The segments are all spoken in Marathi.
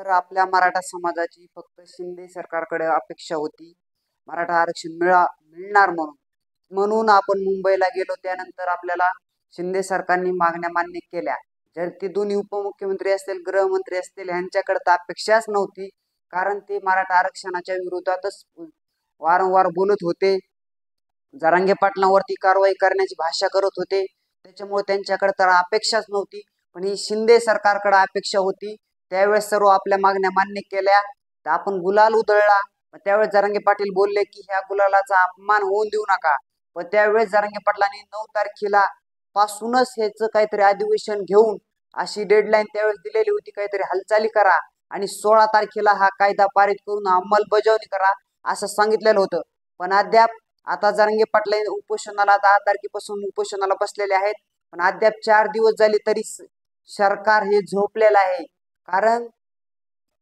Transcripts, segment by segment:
तर आपल्या मराठा समाजाची फक्त शिंदे सरकारकडे अपेक्षा होती मराठा आरक्षण मिळणार म्हणून. म्हणून आपण मुंबईला गेलो. त्यानंतर आपल्याला शिंदे सरकारने मागण्या मान्य केल्या. जर ते दोन्ही उपमुख्यमंत्री असतील, गृहमंत्री असतील, यांच्याकडे तर अपेक्षाच नव्हती, कारण ते मराठा आरक्षणाच्या विरोधातच वारंवार बोलत होते. जरांगे पाटलांवरती कारवाई करण्याची भाषा करत होते. त्याच्यामुळे त्यांच्याकडे तर अपेक्षाच नव्हती. पण ही शिंदे सरकारकडे अपेक्षा होती. त्यावेळेस सर्व आपल्या मागण्या मान्य केल्या. तर आपण गुलाल उधळला. त्यावेळेस जरांगे पाटील बोलले की ह्या गुलालाचा अपमान होऊन देऊ नका. पण त्यावेळेस जरांगे पाटलांनी 9 तारखेला पासूनच ह्याचं काहीतरी अधिवेशन घेऊन अशी डेडलाईन त्यावेळेस दिलेली होती, काहीतरी हालचाली करा आणि 16 तारखेला हा कायदा पारित करून अंमलबजावणी करा असं सांगितलेलं होतं. पण अद्याप आता जरांगे पाटील उपोषणाला 10 तारखेपासून उपोषणाला बसलेले आहेत. पण अद्याप 4 दिवस झाले तरी सरकार हे झोपलेलं आहे. कारण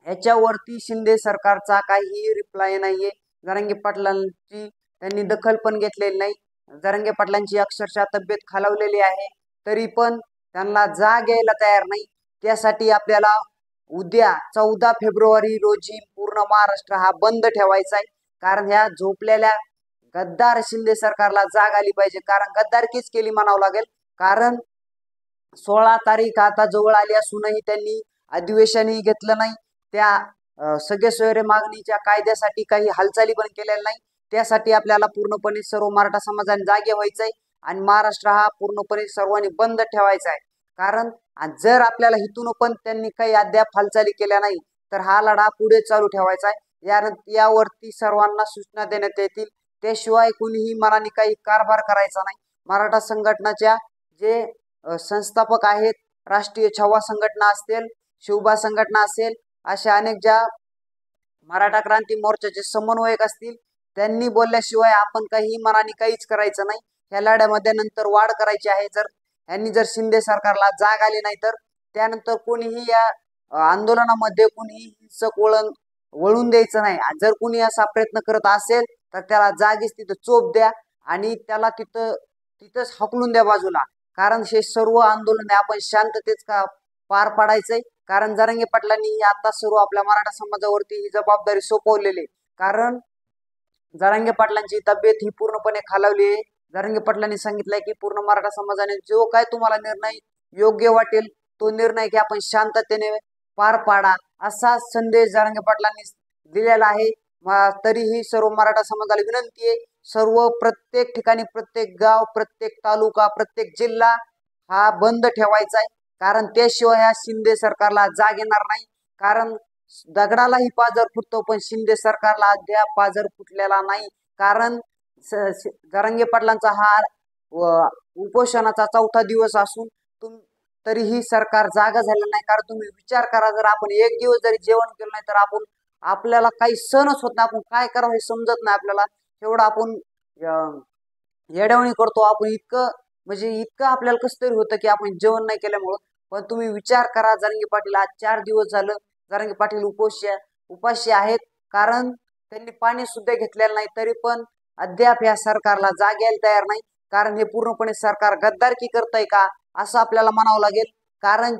ह्याच्यावरती शिंदे सरकारचा काही रिप्लाय नाहीये. जरांगे पाटलांची त्यांनी दखल पण घेतलेली नाही. जरांगे पाटलांची अक्षरशः तब्येत खालावलेली आहे, तरी पण त्यांना जाग यायला तयार नाही. त्यासाठी आपल्याला उद्या 14 फेब्रुवारी रोजी पूर्ण महाराष्ट्र हा बंद ठेवायचा आहे. कारण ह्या झोपलेल्या गद्दार शिंदे सरकारला जाग आली पाहिजे. कारण गद्दारकीच केली म्हणावं लागेल. कारण 16 तारीख आता जवळ आली असूनही त्यांनी अधिवेशनही घेतलं नाही. त्या सगळे सोयरे मागणीच्या कायद्यासाठी काही हालचाली पण केलेल्या नाही. त्यासाठी आपल्याला पूर्णपणे सर्व मराठा समाजाने जागे व्हायचंय आणि महाराष्ट्र हा पूर्णपणे सर्वांनी बंद ठेवायचा आहे. कारण जर आपल्याला हितून पण त्यांनी काही अद्याप हालचाली केल्या नाही तर हा लढा पुढे चालू ठेवायचा आहे. यावरती सर्वांना सूचना देण्यात येतील. त्याशिवाय कुणीही मनाने काही कारभार करायचा नाही. मराठा संघटनाच्या जे संस्थापक आहेत, राष्ट्रीय छावा संघटना असतील, शिवबा संघटना असेल, अशा अनेक ज्या मराठा क्रांती मोर्चाचे समन्वयक असतील, त्यांनी बोलल्याशिवाय आपण काही मनाने काहीच करायचं नाही. ह्या लढ्यामध्ये नंतर वाढ करायची आहे. यांनी जर शिंदे सरकारला जाग आली नाही तर त्यानंतर कोणीही या आंदोलनामध्ये कोणीही हिंसक वळून द्यायचं नाही. जर कोणी असा प्रयत्न करत असेल तर त्याला जागीच तिथं चोप द्या आणि त्याला तिथंच हकलून द्या बाजूला. कारण हे सर्व आंदोलन आपण शांततेत पार पाडायचंय. कारण जरांगे पाटलांनी आता सर्व आपल्या मराठा समाजावरती ही जबाबदारी सोपवलेली. कारण जरांगे पाटलांची तब्येत ही पूर्णपणे खालावली आहे. जरांगे पाटलांनी सांगितलंय की पूर्ण मराठा समाजाने जो काय तुम्हाला निर्णय योग्य वाटेल तो निर्णय की आपण शांततेने पार पाडा असा संदेश जरांगे पाटलांनी दिलेला आहे. तरीही सर्व मराठा समाजाला विनंती आहे, सर्व प्रत्येक ठिकाणी, प्रत्येक गाव, प्रत्येक तालुका, प्रत्येक जिल्हा हा बंद ठेवायचा आहे. कारण त्याशिवाय ह्या शिंदे सरकारला जाग येणार नाही. कारण दगडालाही पाजर फुटतो पण शिंदे सरकारला अद्याप पाजर फुटलेला नाही. कारण जरांगे पाटलांचा हा उपोषणाचा 4था दिवस असून तरीही सरकार जागा झालेला नाही. कारण तुम्ही विचार करा, जर आपण एक दिवस जरी जेवण केलं नाही तर आपल्याला काही सहनच होत नाही. आपण काय करावं हे समजत नाही आपल्याला. एवढं आपण येडवणी करतो. आपण इतकं आपल्याला कसं तरी होतं की आपण जेवण नाही केल्यामुळं. पण तुम्ही विचार करा, जरांगे पाटील आज 4 दिवस झालं जरांगे पाटील उपाशी आहेत. कारण त्यांनी पाणी सुद्धा घेतलेलं नाही, तरी पण अद्याप या सरकारला जाग यायला तयार नाही. कारण हे पूर्णपणे सरकार गद्दारकी करतंय का असं आपल्याला म्हणावं लागेल. कारण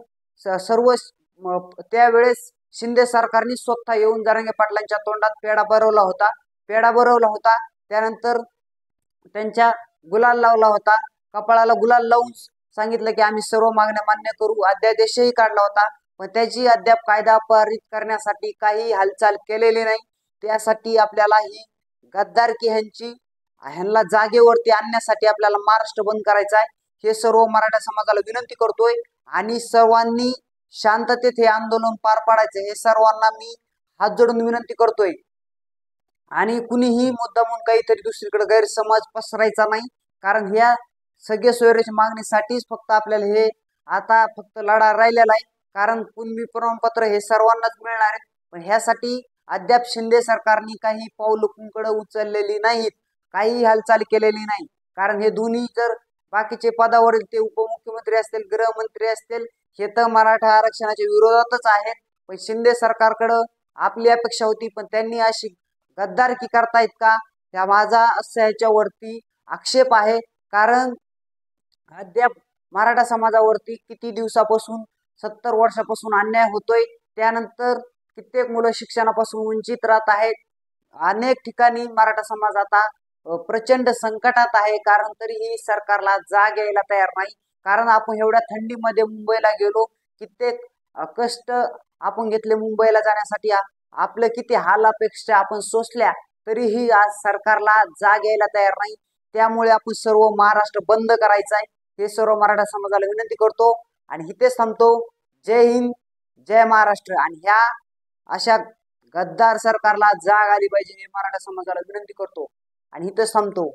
सर्व त्यावेळेस शिंदे सरकारने स्वतः येऊन जरांगे पाटलांच्या तोंडात पेढा भरवला होता. त्यानंतर त्यांच्या गुलाल लावला होता. कपाळाला गुलाल लावून सांगितलं की आम्ही सर्व मागण्या मान्य करू. अध्यादेशही काढला होता. पण त्याची अद्याप कायदा पारित करण्यासाठी काही हालचाल केलेली नाही. त्यासाठी आपल्याला ही गद्दारकी ह्यांना जागेवरती आणण्यासाठी आपल्याला महाराष्ट्र बंद करायचा आहे. हे सर्व मराठा समाजाला विनंती करतोय आणि सर्वांनी शांततेत हे आंदोलन पार पाडायचे हे सर्वांना मी हात जोडून विनंती करतोय. आणि कुणीही मुद्दामून काहीतरी दुसरीकडे गैरसमज पसरायचा नाही. कारण ह्या सगळ्या सोयऱ्याच्या मागणीसाठीच फक्त आपल्याला हे आता फक्त लढा राहिलेला आहे. कारण कुणबी प्रमाणपत्र हे सर्वांनाच मिळणार आहेत. पण ह्यासाठी अद्याप शिंदे सरकारने काही पाऊलकडे उचललेली नाहीत, काही हालचाल केलेली नाही. कारण हे दोन्ही जर बाकीचे पदावरील ते उपमुख्यमंत्री असतील, गृहमंत्री असतील, हे तर मराठा आरक्षणाच्या विरोधातच आहेत. पण शिंदे सरकारकडं आपली अपेक्षा होती, पण त्यांनी अशी गद्दारकी करतायत का त्या माझा असं ह्याच्यावरती आक्षेप आहे. कारण अद्याप मराठा समाजावरती किती दिवसापासून 70 वर्षापासून अन्याय होतोय. त्यानंतर कित्येक मुलं शिक्षणापासून वंचित राहत आहेत. अनेक ठिकाणी मराठा समाज आता प्रचंड संकटात आहे, कारण तरीही सरकारला जाग यायला तयार नाही. कारण आपण एवढ्या थंडीमध्ये मुंबईला गेलो, कित्येक कष्ट आपण घेतले मुंबईला जाण्यासाठी. आपलं किती हाल अपेक्षा आपण सोसल्या, तरीही आज सरकारला जाग यायला तयार नाही. त्यामुळे आपण सर्व महाराष्ट्र बंद करायचा आहे, हे सर्व मराठा समाजाला विनंती करतो आणि इथेच थांबतो. जय हिंद, जय महाराष्ट्र. आणि ह्या अशा गद्दार सरकारला जाग आली पाहिजे, हे मराठा समाजाला विनंती करतो आणि इथेच थांबतो.